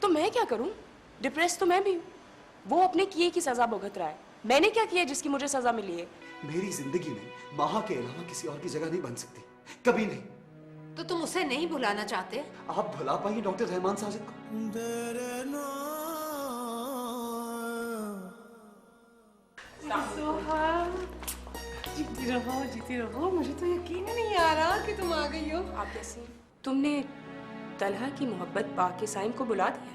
तो मैं क्या करूं? डिप्रेस तो मैं भी हूं। वो अपने किए की सजा भुगत रहा है, मैंने क्या किया जिसकी मुझे सजा मिली है? मेरी जिंदगी में माहा के अलावा किसी और की जगह नहीं बन सकती, कभी नहीं। तो तुम उसे नहीं भुलाना चाहते? आप भुला पाएंगे डॉक्टर रहमान साजिद को? जीती रहो। मुझे तो यकीन ही नहीं आ रहा कि तुम आ गई हो। आप कैसे? तुमने तलहा की मोहब्बत पाके साइम को बुला दिया?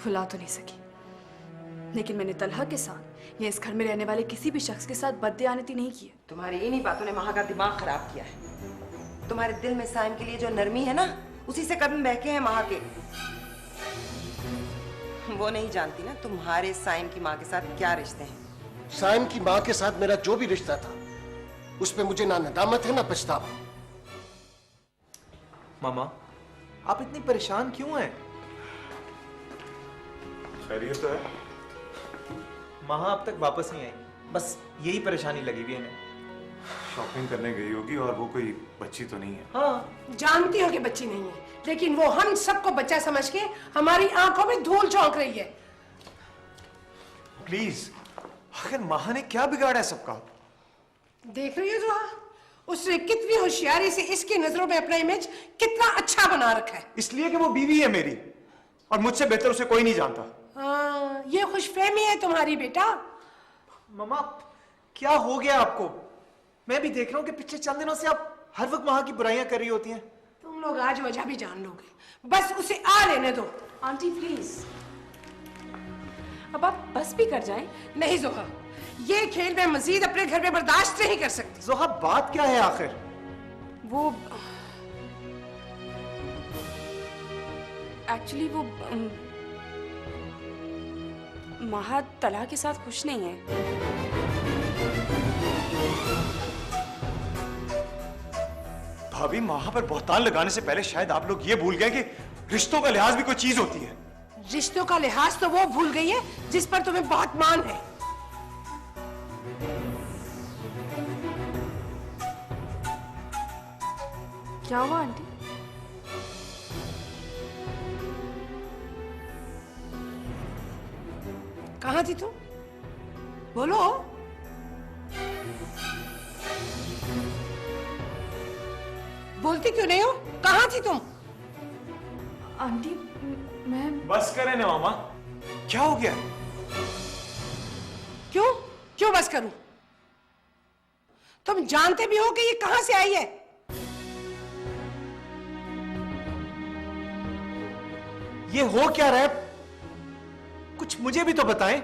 भुला तो नहीं सकी, लेकिन मैंने तलहा के साथ या इस घर में रहने वाले किसी भी शख्स के साथ बददियानती नहीं की है। तुम्हारी इन्हीं बातों ने माँ का दिमाग खराब किया है। तुम्हारे दिल में साइम के लिए जो नरमी है ना, उसी से कदम बहके हैं माँ के। वो नहीं जानती ना तुम्हारे साइम की माँ के साथ क्या रिश्ते हैं। साइम की माँ के साथ मेरा जो भी रिश्ता था, उस पे मुझे ना नदामत है ना पछतावा। मामा, आप इतनी परेशान क्यों हैं? खैरियत तो है? माँ अब तक वापस नहीं आई, बस यही परेशानी लगी हुई है इन्हें। शॉपिंग करने गई होगी, और वो कोई बच्ची तो नहीं है। हाँ, जानती हो कि बच्ची नहीं है, लेकिन वो हम सबको बच्चा समझ के हमारी आंखों में धूल झोंक रही है। प्लीज, आखिर माँ ने क्या बिगाड़ा है सबका? देख रही हो जोहा, उसने कितनी होशियारी से इसकी नजरों में अपना इमेज कितना अच्छा बना रखा है। इसलिए कि वो बीवी है मेरी, और मुझसे बेहतर उसे कोई नहीं जानता। हाँ, ये खुशफहमी है तुम्हारी बेटा। मामा, क्या हो गया आपको? मैं भी देख रहा हूँ कि पिछले चंद दिनों से आप हर वक्त माँ की बुराइयां कर रही होती हैं। तुम लोग आज वजह भी जान लोगे, बस उसे आ लेने दो। आंटी प्लीज, अब आप बस भी कर जाएं। नहीं जोहा, ये खेल मैं मजीद अपने घर में बर्दाश्त नहीं कर सकती। जोहा, बात क्या है आखिर? वो एक्चुअली वो माहा तलहा के साथ खुश नहीं है। भाभी, माँ पर बहतान लगाने से पहले शायद आप लोग ये भूल गए कि रिश्तों का लिहाज भी कोई चीज होती है। रिश्तों का लिहाज तो वो भूल गई है जिस पर तुम्हें बहुत मान है। क्या हुआ आंटी? कहाँ थी तुम? बोलो। बोलती क्यों नहीं हो? कहाँ थी तुम? आंटी, मैं बस करें ना मामा, क्या हो गया? क्यों क्यों बस करूं? तुम जानते भी हो कि ये कहां से आई है? ये हो क्या रहा है? कुछ मुझे भी तो बताएं।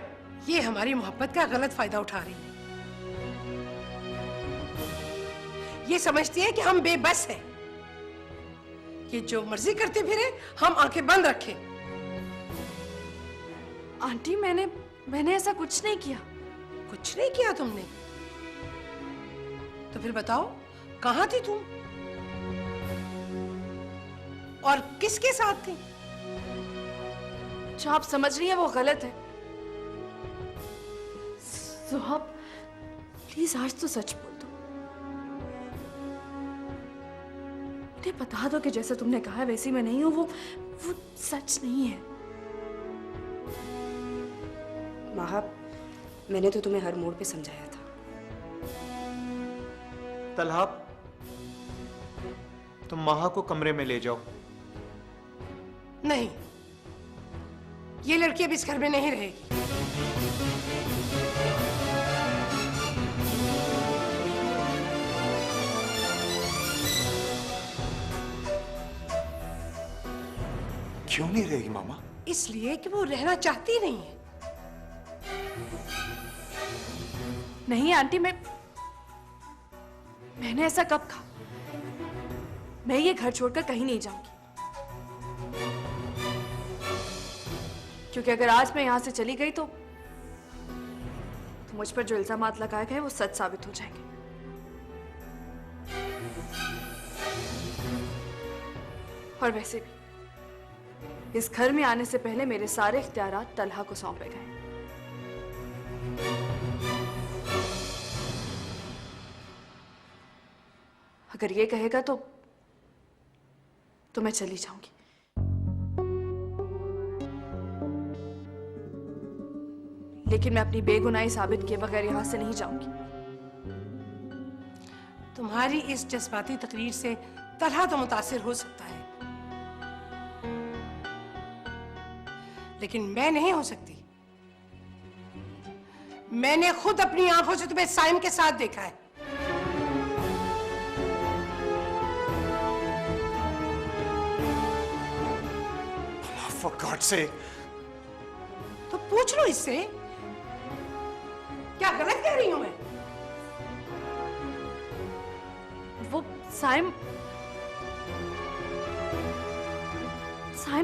ये हमारी मोहब्बत का गलत फायदा उठा रही है। ये समझती है कि हम बेबस हैं, ये जो मर्जी करते फिरे, हम आंखें बंद रखें। आंटी, मैंने ऐसा कुछ नहीं किया। कुछ नहीं किया तुमने? तो फिर बताओ, कहां थी तुम और किसके साथ थी? जो आप समझ रही हैं वो गलत है। जोहा, प्लीज आज तो सच बोल दो। मुझे बता दो कि जैसे तुमने कहा वैसी मैं नहीं हूं, वो सच नहीं है। माहा, मैंने तो तुम्हें हर मोड़ पे समझाया था। तलहा, तुम माहा को कमरे में ले जाओ। नहीं, ये लड़की अब इस घर में नहीं रहेगी। क्यों नहीं रहेगी मामा? इसलिए कि वो रहना चाहती नहीं है। नहीं आंटी, मैंने ऐसा कब कहा? मैं ये घर छोड़कर कहीं नहीं जाऊंगी, क्योंकि अगर आज मैं यहां से चली गई तो मुझ पर जो इल्जामात लगाए गए वो सच साबित हो जाएंगे। और वैसे भी इस घर में आने से पहले मेरे सारे इख्तियारात तलहा को सौंपे गए। अगर ये कहेगा तो मैं चली जाऊंगी। लेकिन मैं अपनी बेगुनाही साबित किए बगैर यहाँ से नहीं जाऊंगी। तुम्हारी इस जज्बाती तकरीर से तलहा तो मुतासिर हो सकता है, लेकिन मैं नहीं हो सकती। मैंने खुद अपनी आंखों से तुम्हें साइम के साथ देखा है। For God's sake, तो पूछ लो इससे, क्या गलत कह रही हूं मैं? वो साइम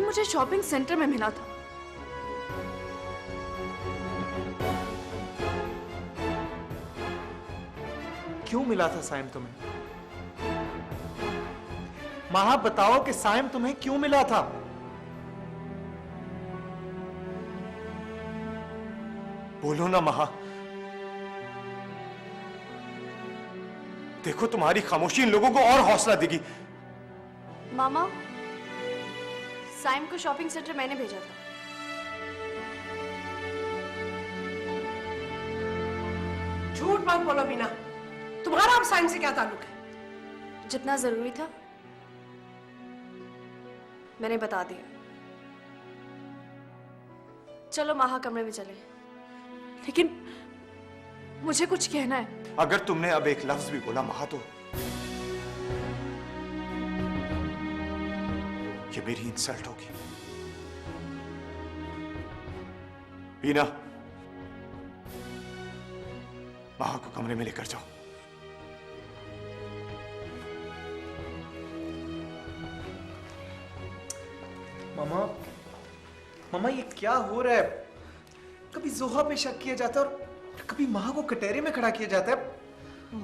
मुझे शॉपिंग सेंटर में मिला था। क्यों मिला था साइम तुम्हें? महा बताओ कि साइम तुम्हें क्यों मिला था? बोलो ना महा। देखो तुम्हारी खामोशी इन लोगों को और हौसला देगी। मामा, साइम को शॉपिंग सेंटर मैंने भेजा था। झूठ मत बोलो मीना, तुम्हारा अब साइम से क्या ताल्लुक है? जितना जरूरी था मैंने बता दिया। चलो महा कमरे में चले, लेकिन मुझे कुछ कहना है। अगर तुमने अब एक लफ्ज भी बोला महा तो ये मेरी इंसल्ट होगी। बीना, महा को कमरे में लेकर जाओ। मामा ये क्या हो रहा है? कभी जोहा पे शक किया जाता है और कभी महा को कटहरे में खड़ा किया जाता है।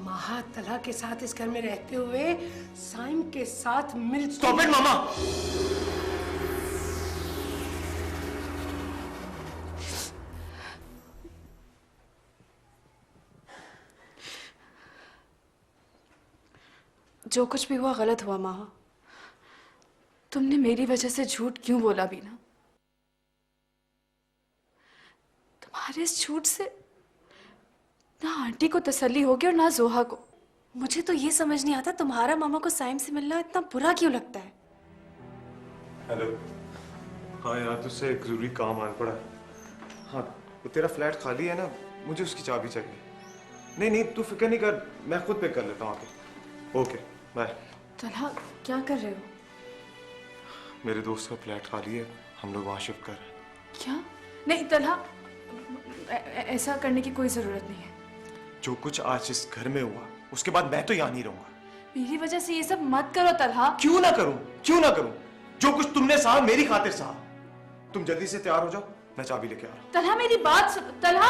महा तलहा के साथ इस घर में रहते हुए साइम के साथ मिल। स्टॉप इट मामा। जो कुछ भी हुआ गलत हुआ महा। तुमने मेरी वजह से झूठ क्यों बोला बीना? तुम्हारे इस झूठ से ना आंटी को तसल्ली होगी और ना जोहा को। मुझे तो ये समझ नहीं आता तुम्हारा मामा को साइम से मिलना इतना बुरा क्यों लगता है। हेलो। हाँ यार, तुझसे एक जरूरी काम आन पड़ा है। हाँ, वो तेरा फ्लैट खाली है ना, मुझे उसकी चाबी चाहिए। नहीं तू फिक्र नहीं कर, मैं खुद पिक कर लेता हूँ आके। Okay bye. तलहा क्या कर रहे हो? मेरे दोस्त का फ्लैट खाली है, हम लोग वहाँ शिफ्ट कर रहे हैं। क्या? नहीं तलहा, ऐसा करने की कोई जरूरत नहीं है। जो कुछ आज इस घर में हुआ उसके बाद मैं तो यहाँ नहीं रहूंगा। मेरी वजह से ये सब मत करो तलहा। क्यों ना करूं? जो कुछ तुमने सहा मेरी खातिर सहा। तुम जल्दी से तैयार हो जाओ, मैं चाबी लेके आ रहा हूं। तलहा मेरी बात सुनो। तलहा,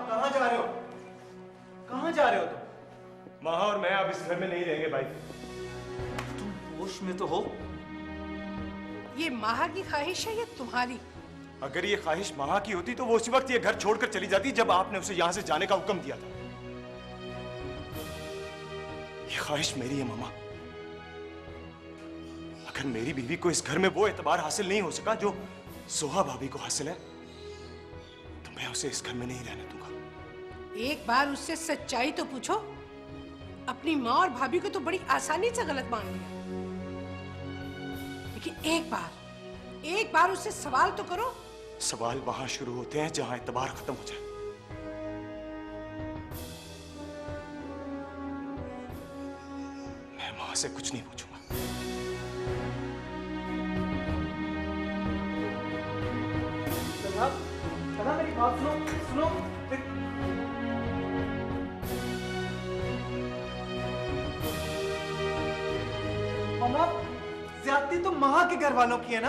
कहाँ जा रहे हो? कहाँ जा रहे हो तुम? महा और मैं अब इस घर में नहीं रहेंगे भाई। तुम होश में तो हो? ये महा की ख्वाहिश है या तुम्हारी? अगर ये ख्वाहिश महा की होती तो वो उसी वक्त ये घर छोड़कर चली जाती जब आपने उसे यहां से जाने का हुक्म दिया था। ये ख्वाहिश मेरी है मामा। अगर मेरी बीवी को इस घर में वो एतबार हासिल नहीं हो सका जो सोहा भाभी को हासिल है, तो मैं उसे इस घर में नहीं रहने दूंगा। एक बार उससे सच्चाई तो पूछो। अपनी माँ और भाभी को तो बड़ी आसानी से गलत मान लिया, लेकिन एक बार उससे सवाल तो करो। सवाल वहां शुरू होते हैं जहां एतबार खत्म हो जाए। मैं मां से कुछ नहीं पूछूंगा। मेरी बात सुनो। मामा, ज्यादती तो महा के घर वालों की है ना?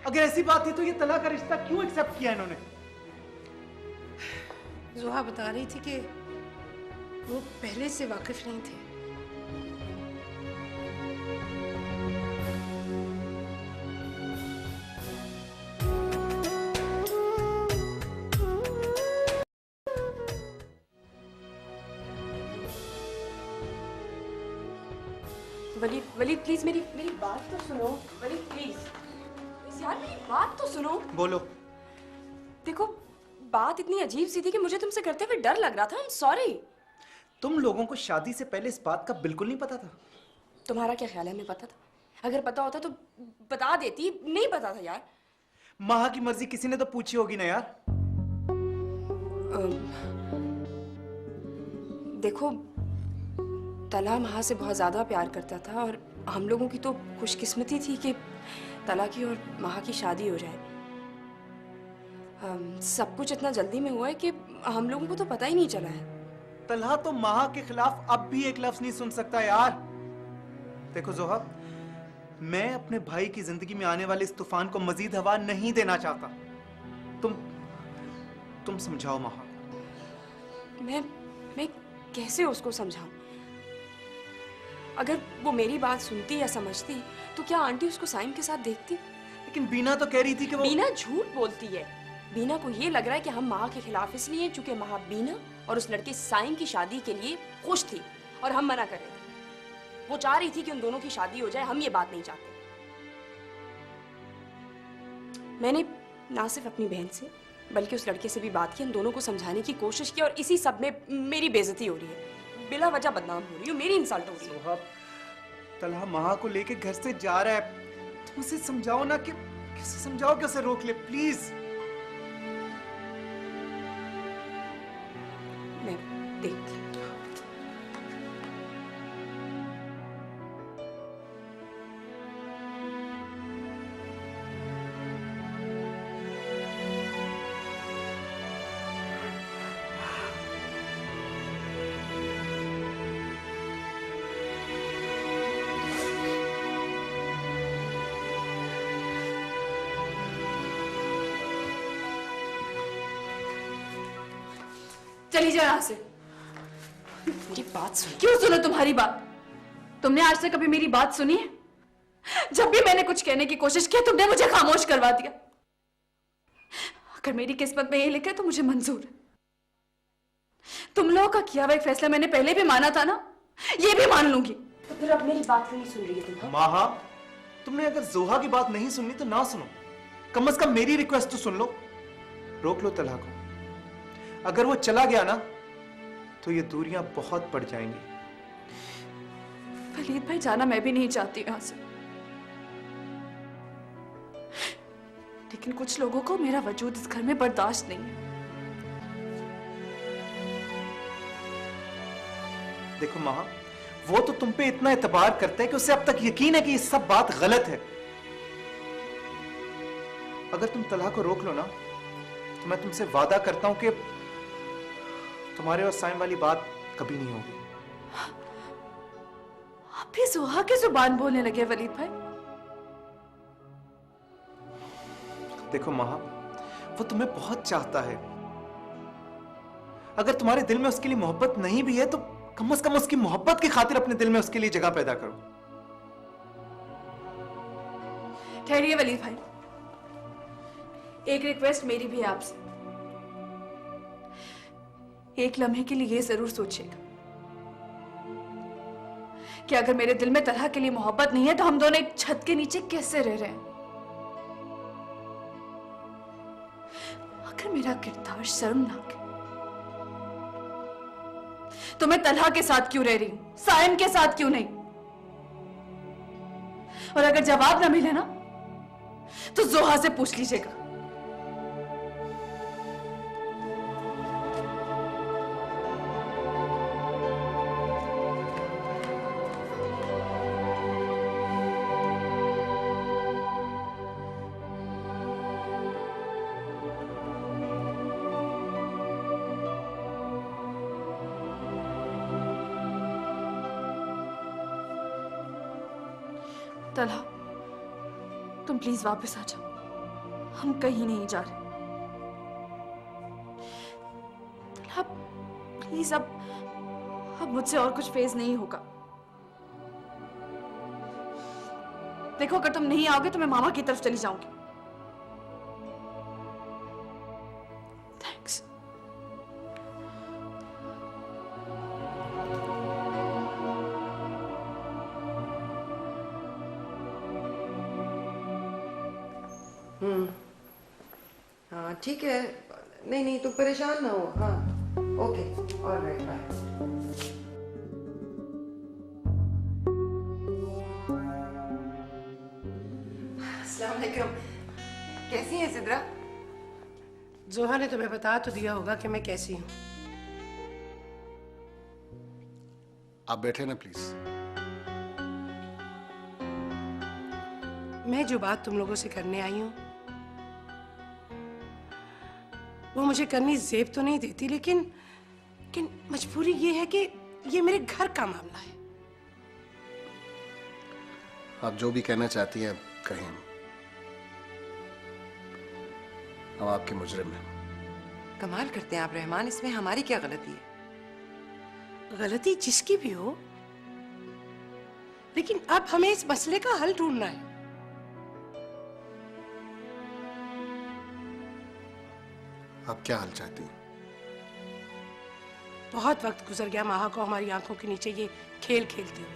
अगर ऐसी बात थी तो ये तलाक का रिश्ता क्यों एक्सेप्ट किया इन्होंने? जोहा बता रही थी कि वो पहले से वाकिफ नहीं थे। वलीद, वलीद प्लीज मेरी मेरी बात तो सुनो। वलीद प्लीज प्लीज यार मेरी बात तो सुनो। बोलो। देखो बात इतनी अजीब सी थी कि मुझे तुमसे करते हुए डर लग रहा था। I am sorry. तुम लोगों को शादी से पहले इस बात का बिल्कुल नहीं पता था? तुम्हारा क्या ख्याल है हमें पता था? अगर पता होता तो बता देती। नहीं पता था यार। माँ की मर्जी किसी ने तो पूछी होगी ना यार। देखो तला महा से बहुत ज्यादा प्यार करता था और हम लोगों की तो खुशकिस्मती थी कि तला की और महा की शादी हो जाए। सब कुछ इतना जल्दी में हुआ है कि हम लोगों को तो पता ही नहीं चला है। तलहा तो माँ के खिलाफ अब भी एक लफ्ज नहीं सुन सकता यार। देखो जोहा, मैं अपने भाई की जिंदगी में आने वाले इस तूफान को मजीद हवा नहीं देना चाहता। तुम समझाओ महा। मैं कैसे उसको समझाऊं? अगर वो मेरी बात सुनती या समझती तो क्या आंटी उसको साइम के साथ देखती? लेकिन बीना तो कह रही थी कि वो बीना झूठ बोलती है। बीना को ये लग रहा है कि हम माँ के खिलाफ इसलिए चूंकि माँ बीना और उस लड़के साइम की शादी के लिए खुश थी और हम मना कर रहे थे। वो चाह रही थी कि उन दोनों की शादी हो जाए। हम ये बात नहीं चाहते। मैंने ना सिर्फ अपनी बहन से बल्कि उस लड़के से भी बात की, इन दोनों को समझाने की कोशिश की और इसी सब में मेरी बेइज्जती हो रही है। बिला वजह बदनाम हो रही हूँ, मेरी इंसल्ट हो रही है। सोहा, तलहा महा को लेके घर से जा रहा है। तुम उसे समझाओ ना कि कैसे समझाओ कि उसे रोक ले प्लीज। मैं देखती हूँ। चली जाओ यहाँ से। मेरी बात सुन। क्यों सुनो तुम्हारी बात? तुमने आज तक कभी मेरी बात सुनी है? जब भी मैंने कुछ कहने की कोशिश की तुमने मुझे खामोश करवा दिया। अगर मेरी किस्मत में ये लिखा है तो मुझे मंजूर है। तुम लोगों का किया हुआ एक फैसला मैंने पहले भी माना था ना, ये भी मान लूंगी। तो फिर अब मेरी बात क्यों नहीं सुन रही है तुम? माहा, तुमने अगर जोहा की बात नहीं सुननी तो ना सुनो। कम से कम मेरी रिक्वेस्ट तो सुन लो। रोक लो तलहा को। अगर वो चला गया ना तो ये दूरियां बहुत बढ़ जाएंगी। वलीद भाई, जाना मैं भी नहीं चाहती यहां से, लेकिन कुछ लोगों को मेरा वजूद इस घर में बर्दाश्त नहीं है। देखो माहा, वो तो तुम पे इतना एतबार करता है कि उसे अब तक यकीन है कि ये सब बात गलत है। अगर तुम तलहा को रोक लो ना तो मैं तुमसे वादा करता हूं कि तुम्हारे और साइम वाली बात कभी नहीं होगी। आप भी जोहा की जुबान बोलने लगे वलीद भाई। देखो माहा, वो तुम्हें बहुत चाहता है। अगर तुम्हारे दिल में उसके लिए मोहब्बत नहीं भी है तो कम से कम उसकी मोहब्बत की खातिर अपने दिल में उसके लिए जगह पैदा करो। ठहरिए वलीद भाई, एक रिक्वेस्ट मेरी भी है आपसे। एक लम्हे के लिए ये जरूर सोचिएगा कि अगर मेरे दिल में तलहा के लिए मोहब्बत नहीं है तो हम दोनों एक छत के नीचे कैसे रह रहे हैं। अगर मेरा किरदार शर्मनाक है तो मैं तलहा के साथ क्यों रह रही हूं, साइम के साथ क्यों नहीं? और अगर जवाब ना मिले ना तो जोहा से पूछ लीजिएगा। तलहा, तुम प्लीज वापस आ जाओ, हम कहीं नहीं जा रहे। तलहा प्लीज, अब अब मुझसे और कुछ फेज नहीं होगा। देखो, अगर तुम नहीं आओगे तो मैं मामा की तरफ चली जाऊंगी। थैंक्स। हाँ ठीक है, नहीं नहीं तुम परेशान ना हो। हाँ ओके, ऑलराइट, बाय। अस्सलाम वालेकुम। कैसी हैं सिद्रा? जोहा ने तुम्हें बता तो दिया होगा कि मैं कैसी हूँ। आप बैठे ना प्लीज। मैं जो बात तुम लोगों से करने आई हूँ वो मुझे करनी जेब तो नहीं देती, लेकिन मजबूरी ये है कि ये मेरे घर का मामला है। आप जो भी कहना चाहती हैं कहें, हम आपके मुजरिम हैं। कमाल करते हैं आप रहमान, इसमें हमारी क्या गलती है? गलती जिसकी भी हो, लेकिन अब हमें इस मसले का हल ढूंढना है। आप क्या हाल चाहती हैं? बहुत वक्त गुजर गया माहा को हमारी आंखों के नीचे ये खेल खेलते हुए।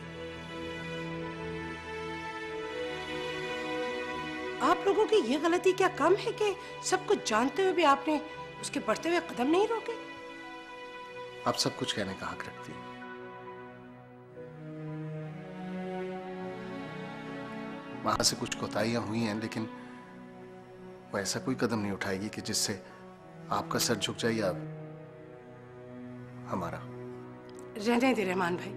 आप लोगों की ये गलती क्या कम है कि सब कुछ जानते हुए भी आपने उसके बढ़ते हुए कदम नहीं रोके? आप सब कुछ कहने का हक रखती हैं। वहां से कुछ कोताहियां हुई हैं, लेकिन वो ऐसा कोई कदम नहीं उठाएगी कि जिससे आपका सर झुक जाए या हमारा। रहने दे रहमान भाई,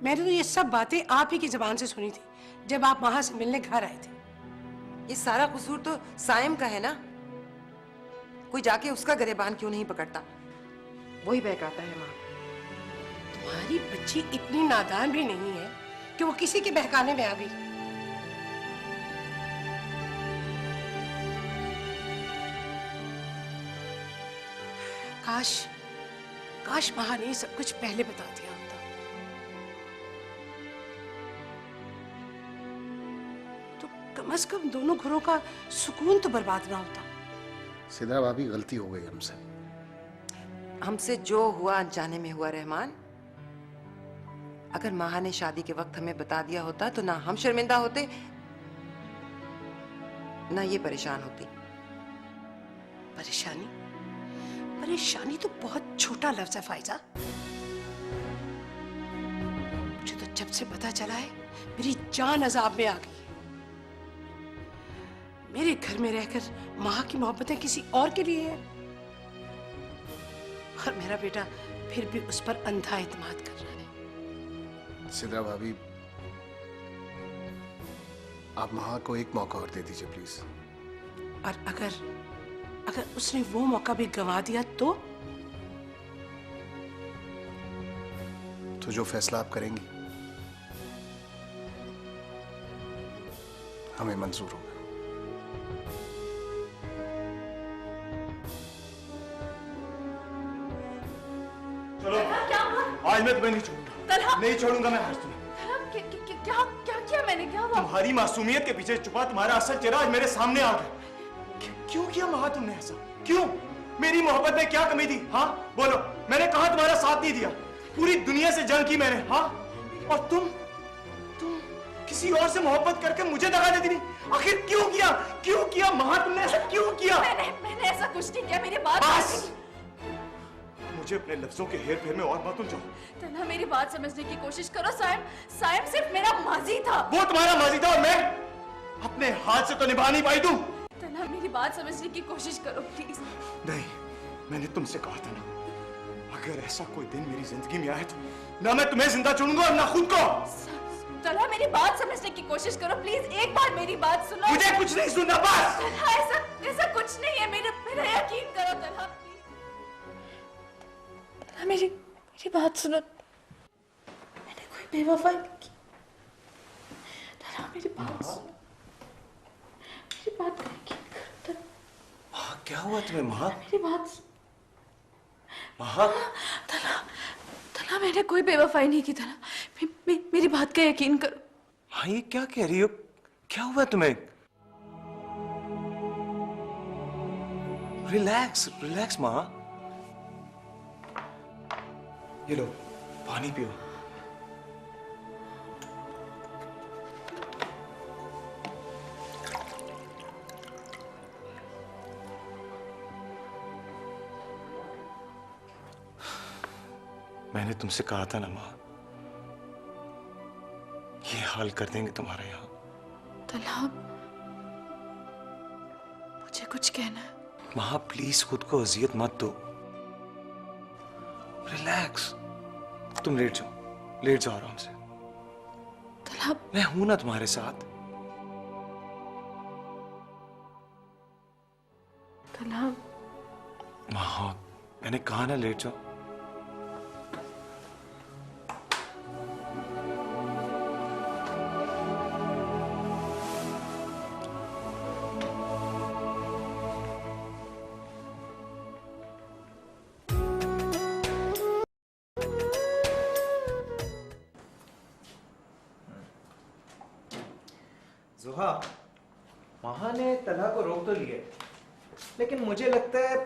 मैंने तो ये सब बातें आप ही की जुबान से सुनी थी जब आप वहां से मिलने घर आए थे। ये सारा कसूर तो साइम का है ना, कोई जाके उसका गिरेबान क्यों नहीं पकड़ता? वही बहकाता है माँ। तुम्हारी बच्ची इतनी नादान भी नहीं है कि वो किसी के बहकाने में आ गई। काश माँ ने सब कुछ पहले बता दिया होता तो कम से कम दोनों घरों का सुकून तो बर्बाद ना होता। सिद्रा भाभी, गलती हो गई हमसे। हमसे जो हुआ अनजाने में हुआ रहमान। अगर माहा ने शादी के वक्त हमें बता दिया होता तो ना हम शर्मिंदा होते, ना ये परेशान होती। परेशानी परेशानी तो बहुत छोटा लफ्ज है फायजा। मुझे तो जब से पता चला है मेरी जान अजाब में आ गई है। मेरे घर में रहकर माँ की मोहब्बतें किसी और के लिए है और मेरा बेटा फिर भी उस पर अंधा एतमाद कर रहा है। सिद्रा भाभी, आप माँ को एक मौका और दे दीजिए प्लीज। और अगर उसने वो मौका भी गंवा दिया तो जो फैसला आप करेंगी हमें मंजूर होगा। चलो, आज मैं तुम्हें नहीं छोड़ूंगा। नहीं छोड़ूंगा मैं आज तुम्हें। क्या किया मैंने? क्या हुआ? तुम्हारी मासूमियत के पीछे छुपा तुम्हारा असल चेहरा आज मेरे सामने आ गया। क्यों किया महा तुमने ऐसा? क्यों? मेरी मोहब्बत में क्या कमी थी? हाँ बोलो, मैंने कहा तुम्हारा साथ नहीं दिया, पूरी दुनिया से जंग की मैंने। हाँ, और तुम किसी और से मोहब्बत करके मुझे दगा देती नहीं। आखिर क्यों किया महा तुमने ऐसा क्यों किया? मैंने ऐसा कुछ नहीं किया। मेरी बात बस, मुझे अपने लफ्जों के हेर फेर में और मत उलझाओ। तन्हा, मेरी बात समझने की कोशिश करो। साइम सिर्फ मेरा माजी था। वो तुम्हारा माजी था और मैं अपने हाथ से तो निभा नहीं पाई। तुम तन्हा, मेरी बात समझने की कोशिश करो प्लीज। नहीं, मैंने तुमसे कहा था ना, अगर ऐसा कोई दिन मेरी जिंदगी में आए तो ना मैं तुम्हें जिंदा छोड़ूंगा और ना खुद को। तन्हा, मेरी बात समझने की कोशिश करो प्लीज। एक बार मेरी बात सुनो। मुझे कुछ नहीं सुनना, बस। तन्हा, ऐसा कुछ नहीं है। मेरा यकीन करो तन्हा, तन्हा, मेरी बात सुनो। मैंने कोई बेवफाई नहीं की। तन्हा, मेरी बात सुनो। मेरी बात का यकीन करो तन्हा। क्या हुआ तुम्हें महा? मेरी बात सुनो। महा, तन्हा, मैंने कोई बेवफाई नहीं की तला। मेरी बात का यकीन करो। हाँ, ये क्या कह रही हो? क्या हुआ तुम्हें? रिलैक्स रिलैक्स माँ। ये लो पानी पियो। मैंने तुमसे कहा था ना माँ, ये हाल कर देंगे तुम्हारे यहाँ। तला, मुझे कुछ कहना है। माँ प्लीज खुद को अजियत मत दो। रिलैक्स। तुम लेट जाओ आराम से। तला, मैं हूं ना तुम्हारे साथ। तला, माँ मैंने कहा ना लेट जाओ। जोहा, महा ने तला को रोक तो लिया, लेकिन मुझे लगता है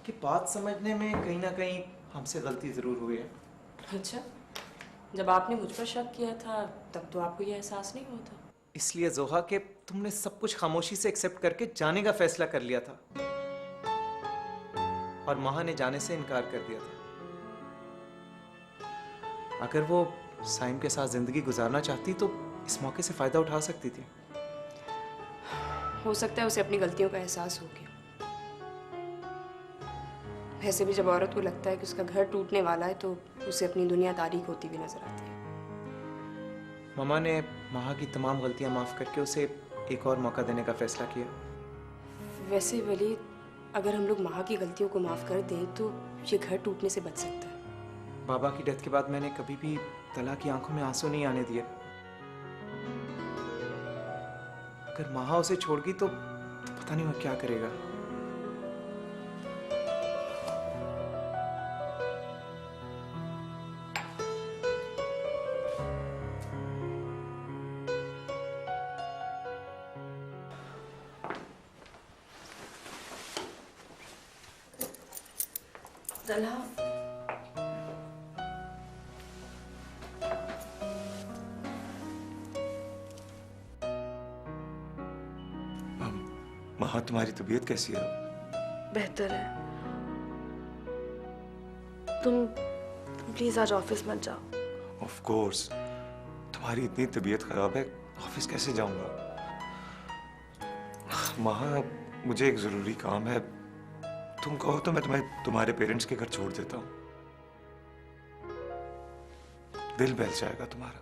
कि बात समझने में कहीं ना कहीं हमसे गलती जरूर हुई है। अच्छा, जब आपने मुझ पर शक किया था तब तो आपको ये एहसास नहीं हुआ था। इसलिए जोहा कि तुमने सब कुछ खामोशी से एक्सेप्ट करके जाने का फैसला कर लिया था और महा ने जाने से इनकार कर दिया था। अगर वो साइम के साथ जिंदगी गुजारना चाहती तो इस मौके से फायदा उठा सकती थी। हो सकता है उसे अपनी गलतियों का एहसास हो गया। वैसे भी जब औरत को लगता है कि उसका घर टूटने वाला है तो उसे अपनी दुनिया तारीख होती भी नजर आती है। ममा ने महा की तमाम गलतियां माफ करके उसे एक और मौका देने का फैसला किया। वैसे वलीद, अगर हम लोग महा की गलतियों को माफ कर दें तो ये घर टूटने से बच सकता है। बाबा की डेथ के बाद मैंने कभी भी तला की आंखों में आंसू नहीं आने दिए। अगर महा उसे छोड़ गई तो पता नहीं वो क्या करेगा। तला, माँ तुम्हारी तबीयत कैसी है? बेहतर है। तुम प्लीज आज ऑफिस मत जाओ। ऑफ कोर्स, तुम्हारी इतनी तबीयत खराब है, ऑफिस कैसे जाऊंगा? माँ मुझे एक जरूरी काम है, तुम कहो तो मैं तुम्हें तुम्हारे पेरेंट्स के घर छोड़ देता हूँ। दिल बहल जाएगा तुम्हारा।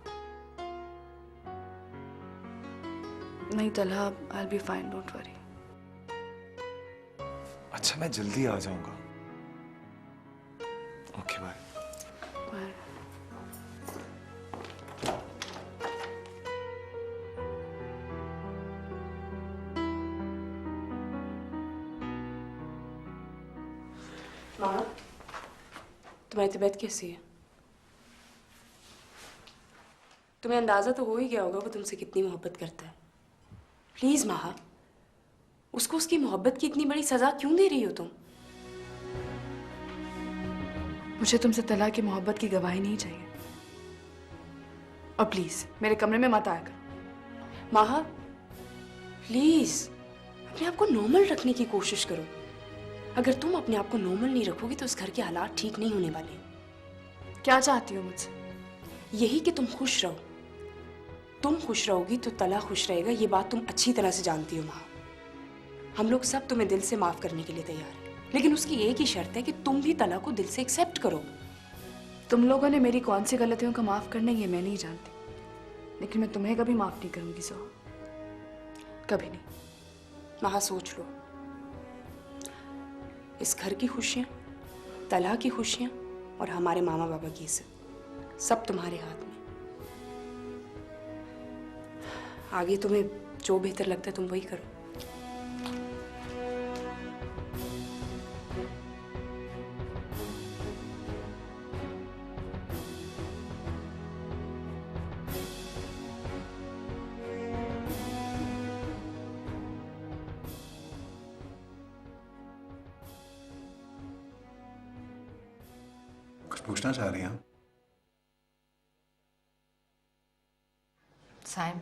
नहीं तला, I'll be fine, don't worry. अच्छा मैं जल्दी आ जाऊंगा। Okay bye. बाय। माँ, तुम्हारी तबीयत कैसी है? तुम्हें अंदाजा तो हो ही गया होगा वो तुमसे कितनी मोहब्बत करता है। प्लीज माँ, उसको उसकी मोहब्बत की इतनी बड़ी सजा क्यों दे रही हो तुम? मुझे तुमसे तला की मोहब्बत की गवाही नहीं चाहिए। और प्लीज मेरे कमरे में मत आया करो। माँ प्लीज अपने आप को नॉर्मल रखने की कोशिश करो। अगर तुम अपने आप को नॉर्मल नहीं रखोगी तो इस घर के हालात ठीक नहीं होने वाले। क्या चाहती हो मुझसे? यही कि तुम खुश रहो। तुम खुश रहोगी तो तला खुश रहेगा, ये बात तुम अच्छी तरह से जानती हो माँ। हम लोग सब तुम्हें दिल से माफ करने के लिए तैयार हैं, लेकिन उसकी एक ही शर्त है कि तुम भी तला को दिल से एक्सेप्ट करो। तुम लोगों ने मेरी कौन सी गलतियों को माफ करना ये मैं नहीं जानती, लेकिन मैं तुम्हें कभी माफ नहीं करूंगी सोहा, कभी नहीं। माँ सोच लो, इस घर की खुशियाँ, तला की खुशियाँ और हमारे मामा बाबा की इज्जत सब तुम्हारे हाथ में। आगे तुम्हें जो बेहतर लगता है तुम वही करो। कुछ पूछना चाह रही हैं? साइम,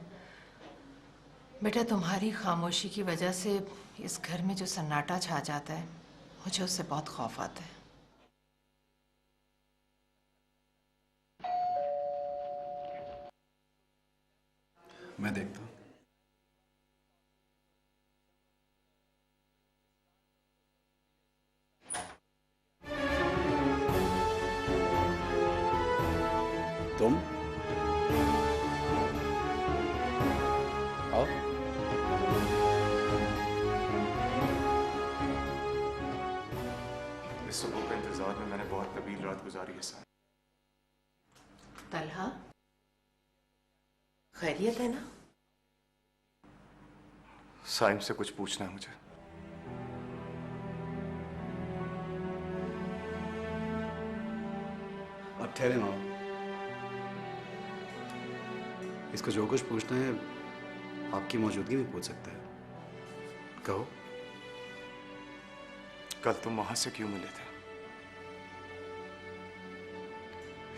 बेटा तुम्हारी खामोशी की वजह से इस घर में जो सन्नाटा छा जाता है, मुझे उससे बहुत खौफ आता है। मैं देखता हूँ। तुम आओ। इस सुबह के इंतजार में मैंने बहुत तवील रात गुजारी है साहब। तलहा, खैरियत है ना? साइम से कुछ पूछना है मुझे। अब ठहरे माओ। इसको जो कुछ पूछना है आपकी मौजूदगी में पूछ सकता है। कहो। कल तुम वहां से क्यों मिले थे?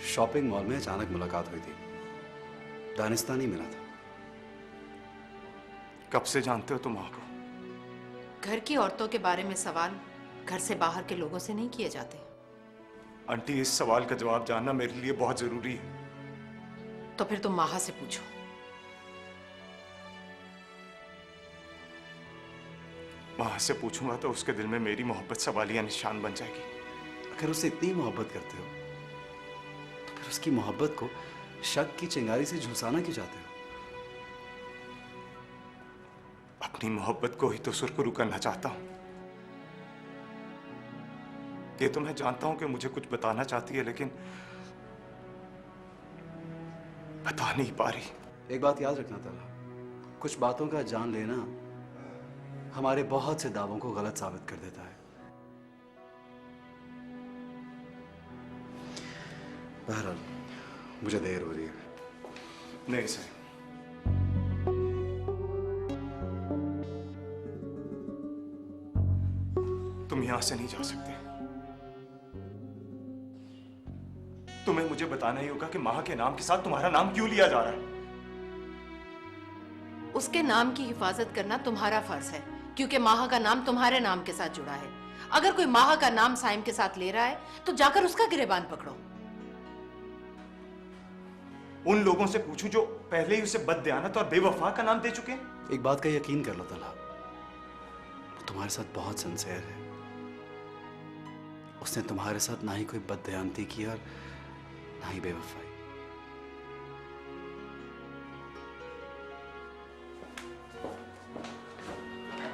शॉपिंग मॉल में अचानक मुलाकात हुई थी। दानिस्तान ही मिला था। कब से जानते हो तुम वहां को? घर की औरतों के बारे में सवाल घर से बाहर के लोगों से नहीं किए जाते। आंटी, इस सवाल का जवाब जानना मेरे लिए बहुत जरूरी है। तो फिर तुम माहा से पूछो। माहा से पूछूंगा तो उसके दिल में मेरी मोहब्बत सवालिया निशान बन जाएगी। अगर उससे इतनी मोहब्बत करते हो तो फिर उसकी मोहब्बत को शक की चिंगारी से झुलसाना क्यों चाहते हो? अपनी मोहब्बत को ही तो सुरखरू करना चाहता हूं। ये तो मैं जानता हूं कि मुझे कुछ बताना चाहती है, लेकिन बता नहीं पा रही। एक बात याद रखना तला, कुछ बातों का जान लेना हमारे बहुत से दावों को गलत साबित कर देता है। बहरहाल मुझे देर हो रही है। नहीं सही, तुम यहां से नहीं जा सकते। तुम्हें मुझे बताना ही होगा कि माह के नाम के साथ तुम्हारा नाम क्यों लिया जा रहा है। उसके नाम की हिफाजत करना तुम्हारा फर्ज है, क्योंकि माहा का नाम तुम्हारे नाम के साथ जुड़ा है। अगर कोई माहा का नाम साइम के साथ ले रहा है तो जाकर उसका गिरेबान पकड़ो। उन लोगों से पूछूं जो पहले ही उसे बददयानत और बेवफा का नाम दे चुके हैं। एक बात का यकीन कर लो तला, वो तुम्हारे साथ बहुत सिंसियर है। उसने तुम्हारे साथ ना ही कोई बददयानती की और ना ही बेवफाई।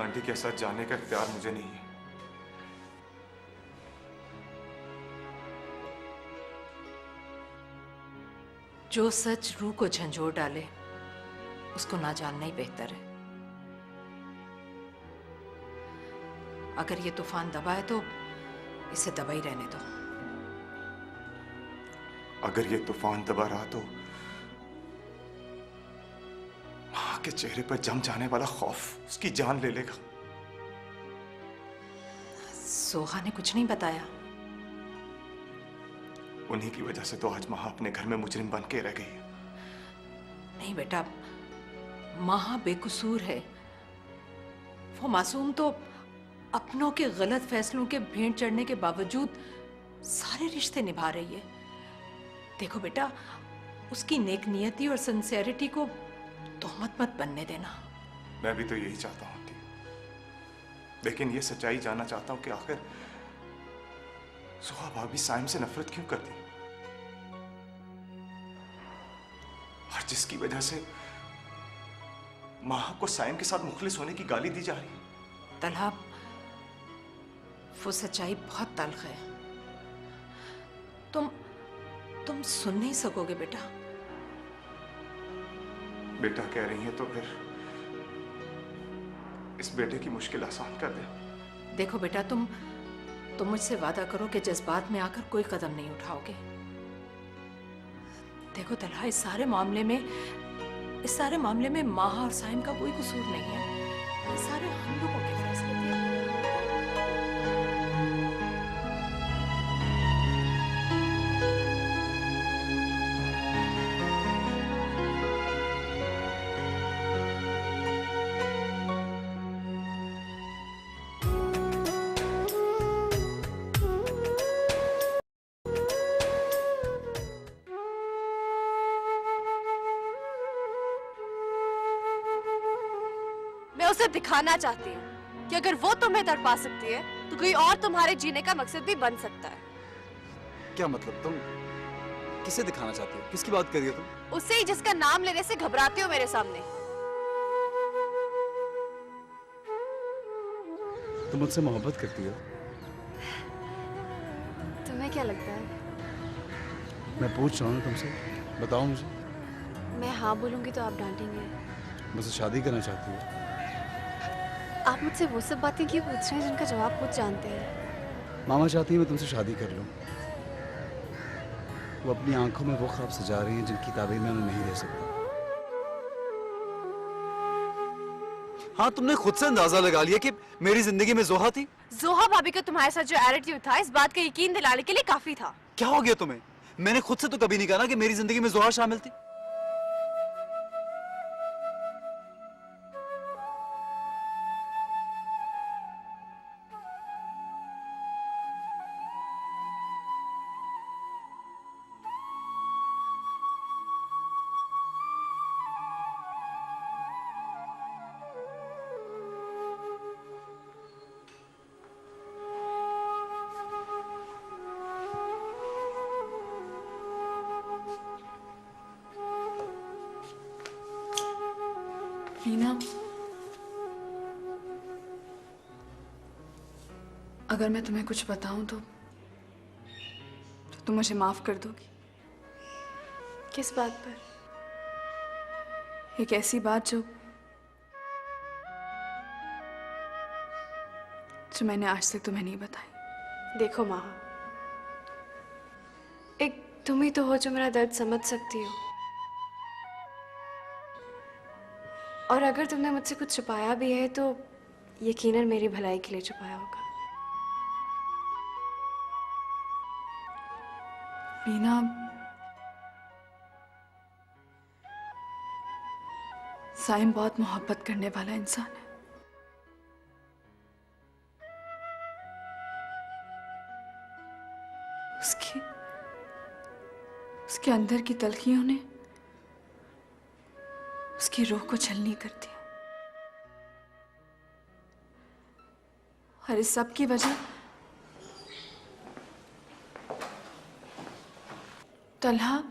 आंटी के सच जानने का इख्तियार मुझे नहीं है। जो सच रूह को झंझोर डाले उसको ना जानना ही बेहतर है। अगर ये तूफान दबा है तो इसे दबा ही रहने दो। अगर ये तूफान दबा रहा तो मां के चेहरे पर जम जाने वाला खौफ उसकी जान ले लेगा। सोहा ने कुछ नहीं बताया? उन्हीं की वजह से तो आज मां अपने घर में मुजरिम बन के रह गई है। नहीं बेटा, माहा बेकसूर है। वो मासूम तो अपनों के गलत फैसलों के भेंट चढ़ने के बावजूद सारे रिश्ते निभा रही है। देखो बेटा, उसकी नेक नियति और सिंसियरिटी को तोहमत मत बनने देना। मैं भी तो यही चाहता हूं आंटी, लेकिन ये सच्चाई जानना चाहता हूं कि आखिर सुहा भाभी साइम से नफरत क्यों करती, और जिसकी वजह से माह को साइम के साथ मुखलिस होने की गाली दी जा रही है। तलहा, वो सच्चाई बहुत तल्ख है। तुम सुन नहीं सकोगे बेटा। बेटा कह रही है तो फिर इस बेटे की मुश्किल आसान कर दे। देखो बेटा, तुम मुझसे वादा करो कि जज्बात में आकर कोई कदम नहीं उठाओगे। देखो तलहा, इस सारे मामले में माहा और साइम का कोई कसूर नहीं है। ये सारे हम लोगों के फैसले थे। उसे दिखाना चाहती हूँ कि अगर वो तुम्हें तड़पा सकती है तो कोई और तुम्हारे जीने का मकसद भी बन सकता है। क्या मतलब? तुम किसे दिखाना चाहती हो? किसकी बात कर रही हो तुम? उससे ही जिसका नाम लेने से घबराते हो मेरे सामने। तुम मुझसे मोहब्बत करती हो? तुम्हें क्या लगता है? मैं पूछ रहा हूँ ना तुमसे, बताओ मुझे। मैं हाँ बोलूंगी तो आप डांटेंगे। मुझसे शादी करना चाहती हो? आप मुझसे वो सब बातें क्यों पूछ रहे हैं जिनका जवाब खुद जानते हैं? मामा चाहती है मैं तुमसे शादी कर लूं। वो अपनी आंखों में वो ख्वाब सजा रही हैं जिनकी ताबीर मैं उन्हें नहीं दे सकता। हाँ, तुमने खुद से अंदाजा लगा लिया कि मेरी जिंदगी में जोहा थी। जोहा भाभी का तुम्हारे साथ जो एटीट्यूड था इस बात का यकीन दिलाने के लिए काफी था। क्या हो गया तुम्हें? मैंने खुद से तो कभी नहीं कहा ना कि मेरी जिंदगी में जोहा शामिल थी। मीना, अगर मैं तुम्हें कुछ बताऊं तो तुम मुझे माफ कर दोगी? किस बात पर? एक ऐसी बात जो मैंने आज तक तुम्हें नहीं बताई। देखो माँ, एक तुम ही तो हो जो मेरा दर्द समझ सकती हो, और अगर तुमने मुझसे कुछ छुपाया भी है तो यकीनन मेरी भलाई के लिए छुपाया होगा। मीना, साइम बहुत मोहब्बत करने वाला इंसान है। उसके अंदर की तलखियों ने उसकी रूह को छलनी कर दिया, और इस सब की वजह तलहा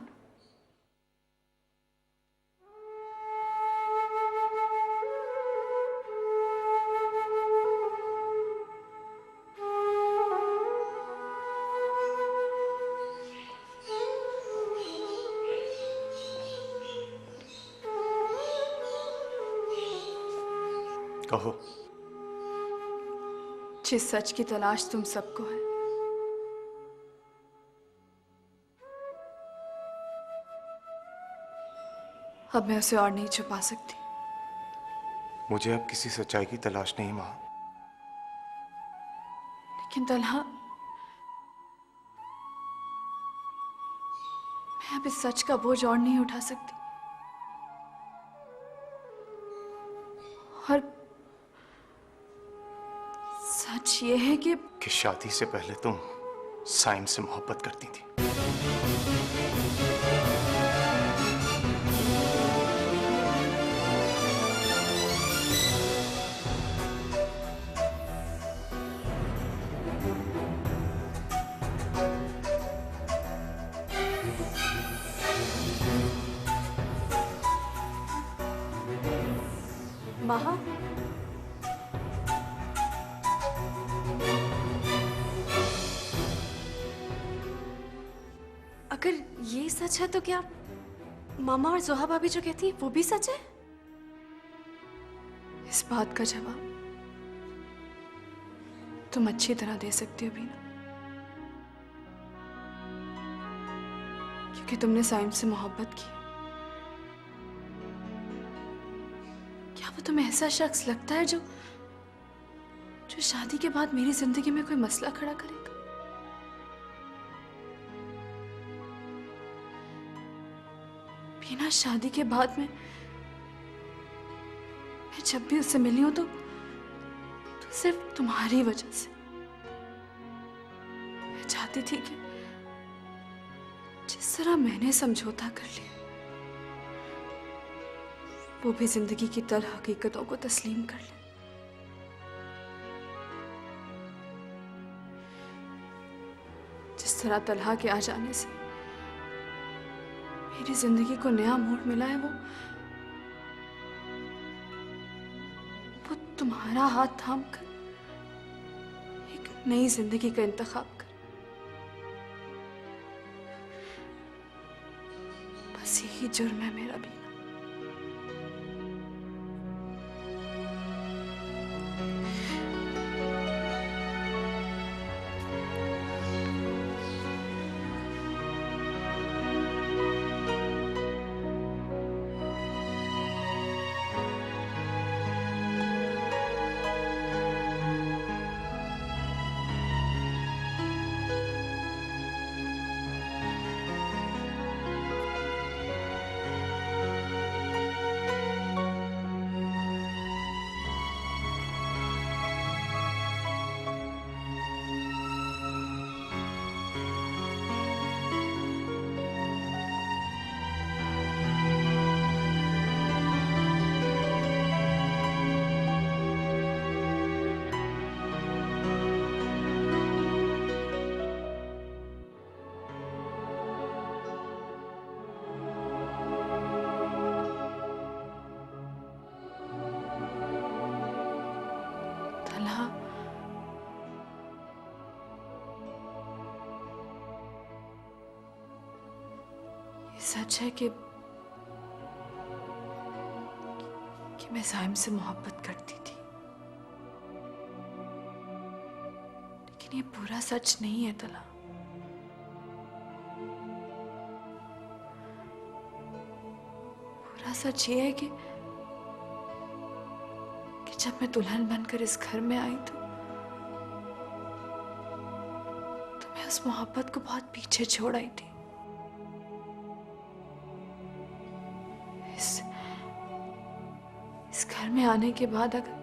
कहो। जिस सच की तलाश तुम सबको है, अब मैं उसे और नहीं छुपा सकती। मुझे अब किसी सच्चाई की तलाश नहीं माँ। लेकिन तलहा, मैं अब इस सच का बोझ और नहीं उठा सकती। और सच ये है कि शादी से पहले तुम साइम से मोहब्बत करती थी। महा, अगर ये सच है तो क्या मामा और जोहा भाभी जो कहती है वो भी सच है? इस बात का जवाब तुम अच्छी तरह दे सकती हो बीना, क्योंकि तुमने साइम से मोहब्बत की। क्या वो तुम्हें ऐसा शख्स लगता है जो शादी के बाद मेरी जिंदगी में कोई मसला खड़ा करेगा? बिना शादी के बाद में मैं जब भी उससे मिली हूं तो सिर्फ तुम्हारी वजह से। मैं चाहती थी कि जिस तरह मैंने समझौता कर लिया वो भी जिंदगी की तल हकीकतों को तस्लीम कर ले। जिस तरह तलहा के आ जाने से मेरी जिंदगी को नया मोड़ मिला है, वो तुम्हारा हाथ थाम कर एक नई जिंदगी का इंतखाब कर। बस यही जुर्म है मेरा भी। सच है कि मैं साइम से मोहब्बत करती थी, लेकिन ये पूरा सच नहीं है तला। पूरा सच ये है कि जब मैं दुल्हन बनकर इस घर में आई तो मैं उस मोहब्बत को बहुत पीछे छोड़ आई थी। इस घर में आने के बाद अगर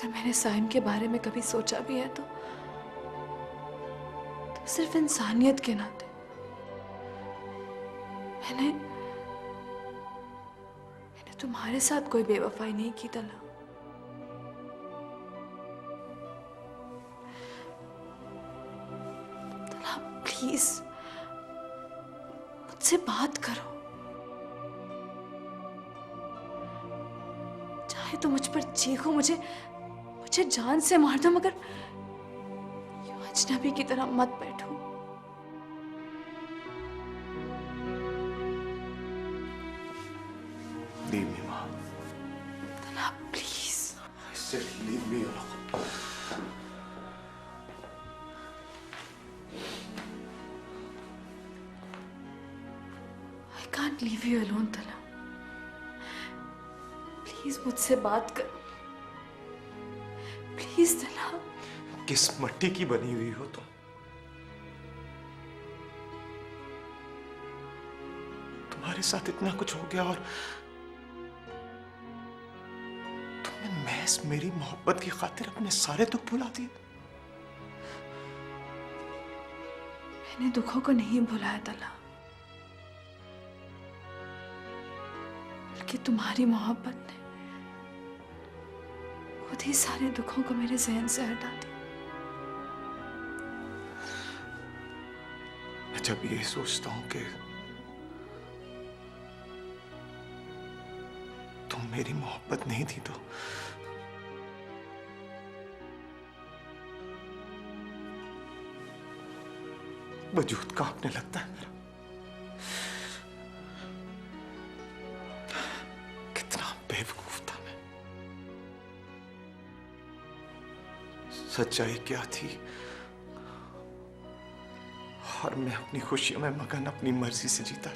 मैंने साइम के बारे में कभी सोचा भी है तो सिर्फ इंसानियत के नाते। मैंने तुम्हारे साथ कोई बेवफाई नहीं की तला। तला प्लीज मुझसे बात करो। चाहे तो मुझ पर चीखो, मुझे जान से मार दो, मगर यूं अजनबी की तरह मत बैठो। Leave me, Ma. तला please. I said leave me alone. I can't leave you alone, तला। प्लीज मुझसे बात करो, प्लीज तला। किस मट्टी की बनी हुई हो तुम? तुम्हारे साथ इतना कुछ हो गया और तुमने महज मेरी मोहब्बत की खातिर अपने सारे दुख भुला दिए। मैंने दुखों को नहीं भुलाया तला, बल्कि तुम्हारी मोहब्बत ने खुद ही सारे दुखों को मेरे जहन से हटा दिया। मैं जब ये सोचता हूं कि तुम मेरी मोहब्बत नहीं थी तो वजूद कांपने लगता है मेरा। कितना बेवकूफ था मैं। सच्चाई क्या थी और मैं अपनी खुशियों में मगन अपनी मर्जी से जीता।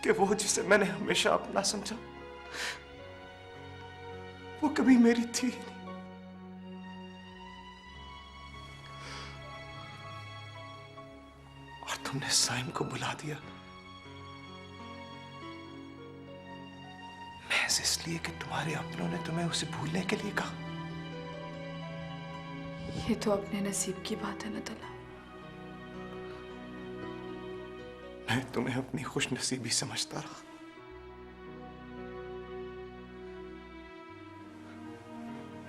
कि वो जिसे मैंने हमेशा अपना समझा वो कभी मेरी थी ही नहीं। और तुमने साइम को बुला दिया महज इसलिए कि तुम्हारे अपनों ने तुम्हें उसे भूलने के लिए कहा। ये तो अपने नसीब की बात है ना तला। मैं तुम्हें अपनी खुशनसीबी समझता रहा।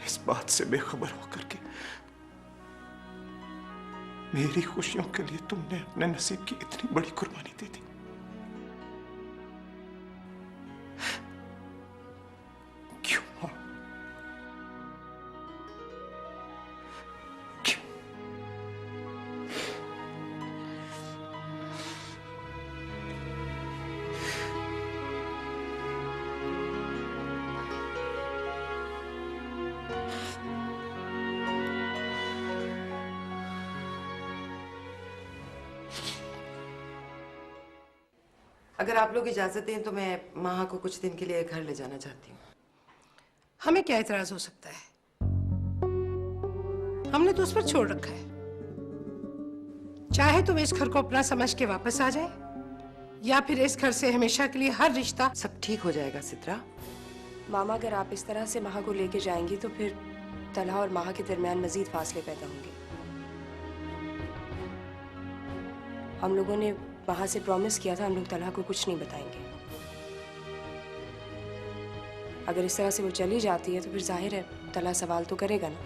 इस बात से बेखबर होकर के मेरी खुशियों के लिए तुमने अपने नसीब की इतनी बड़ी कुर्बानी दे दी। क्यों मां? क्यों? अगर आप लोग इजाजत दें तो मैं माहा को कुछ दिन के लिए घर ले जाना चाहती हूँ। हमें क्या इतराज हो सकता है? हमने तो उस पर छोड़ रखा है। चाहे तुम इस घर को अपना समझ के वापस आ जाए, या फिर इस घर से हमेशा के लिए हर रिश्ता। सब ठीक हो जाएगा सित्रा। मामा, अगर आप इस तरह से माहा को लेके जाएंगी तो फिर तलहा और माहा के दरमियान मजीद फासले पैदा होंगे। हम लोगों ने माहा से प्रॉमिस किया था हम लोग तलहा को कुछ नहीं बताएंगे। अगर इस तरह से वो चली जाती है तो फिर जाहिर है तलहा सवाल तो करेगा ना।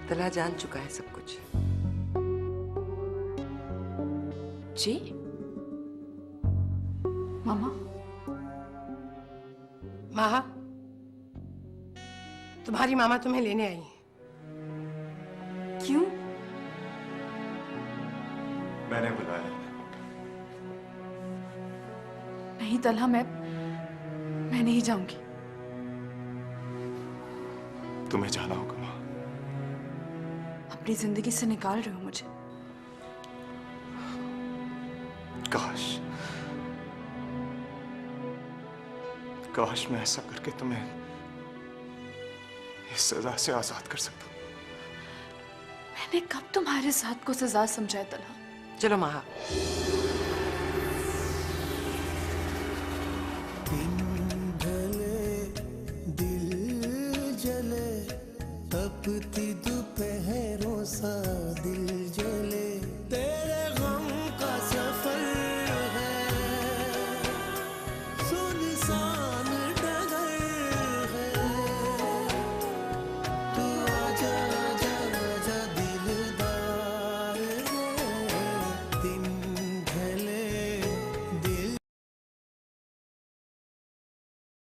तलहा जान चुका है सब कुछ। जी मामा, माहा, तुम्हारी मामा तुम्हें लेने आई है। क्यों? मैंने बुलाया। नहीं तलहा, मैं नहीं जाऊंगी। तुम्हें जाना होगा मां। अपनी जिंदगी से निकाल रहे हो मुझे। काश मैं ऐसा करके तुम्हें इस सजा से आजाद कर सकता। मैंने कब तुम्हारे साथ को सजा समझा है तलहा? चलो माहा। दिल जले तपती दोपहरों सा